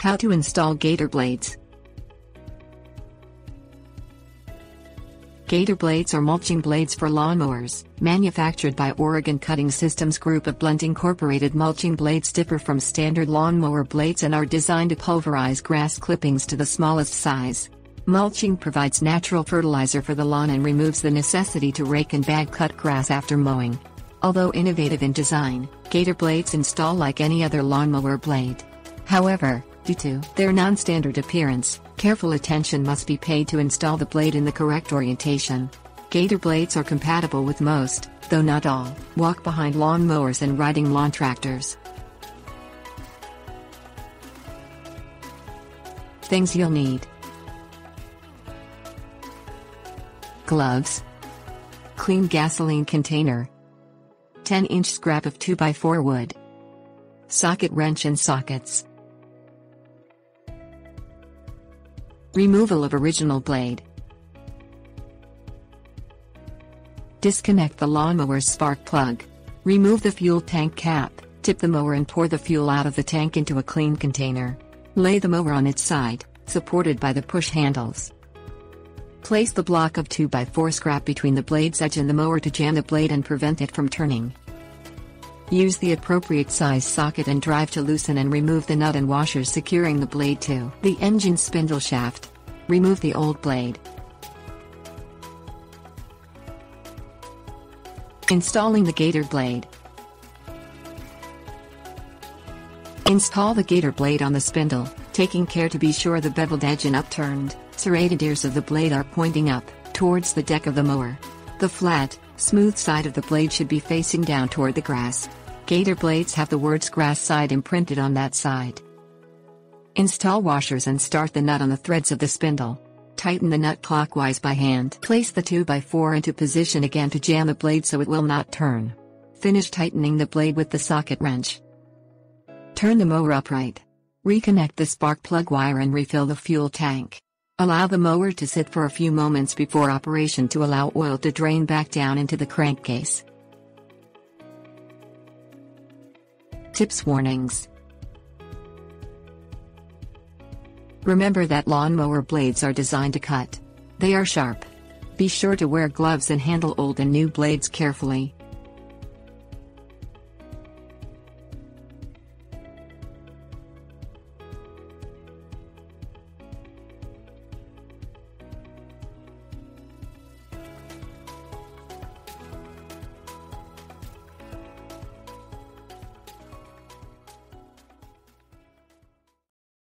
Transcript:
How to install Gator Blades. Gator Blades are mulching blades for lawnmowers, manufactured by Oregon Cutting Systems Group of Blount Incorporated. Mulching blades differ from standard lawnmower blades and are designed to pulverize grass clippings to the smallest size. Mulching provides natural fertilizer for the lawn and removes the necessity to rake and bag cut grass after mowing. Although innovative in design, Gator Blades install like any other lawnmower blade. However, due to their non-standard appearance, careful attention must be paid to install the blade in the correct orientation. Gator Blades are compatible with most, though not all, walk-behind lawn mowers and riding lawn tractors. Things you'll need: gloves, clean gasoline container, 10-inch scrap of 2x4 wood, socket wrench and sockets. Removal of original blade. Disconnect the lawnmower's spark plug. Remove the fuel tank cap, tip the mower and pour the fuel out of the tank into a clean container. Lay the mower on its side, supported by the push handles. Place the block of 2x4 scrap between the blade's edge and the mower to jam the blade and prevent it from turning. Use the appropriate size socket and drive to loosen and remove the nut and washers securing the blade to the engine spindle shaft. Remove the old blade. Installing the Gator Blade. Install the Gator Blade on the spindle, taking care to be sure the beveled edge and upturned, serrated ears of the blade are pointing up, towards the deck of the mower. The flat, smooth side of the blade should be facing down toward the grass. Gator Blades have the words grass side imprinted on that side. Install washers and start the nut on the threads of the spindle. Tighten the nut clockwise by hand. Place the 2x4 into position again to jam the blade so it will not turn. Finish tightening the blade with the socket wrench. Turn the mower upright. Reconnect the spark plug wire and refill the fuel tank. Allow the mower to sit for a few moments before operation to allow oil to drain back down into the crankcase. Tips: warnings. Remember that lawnmower blades are designed to cut. They are sharp. Be sure to wear gloves and handle old and new blades carefully.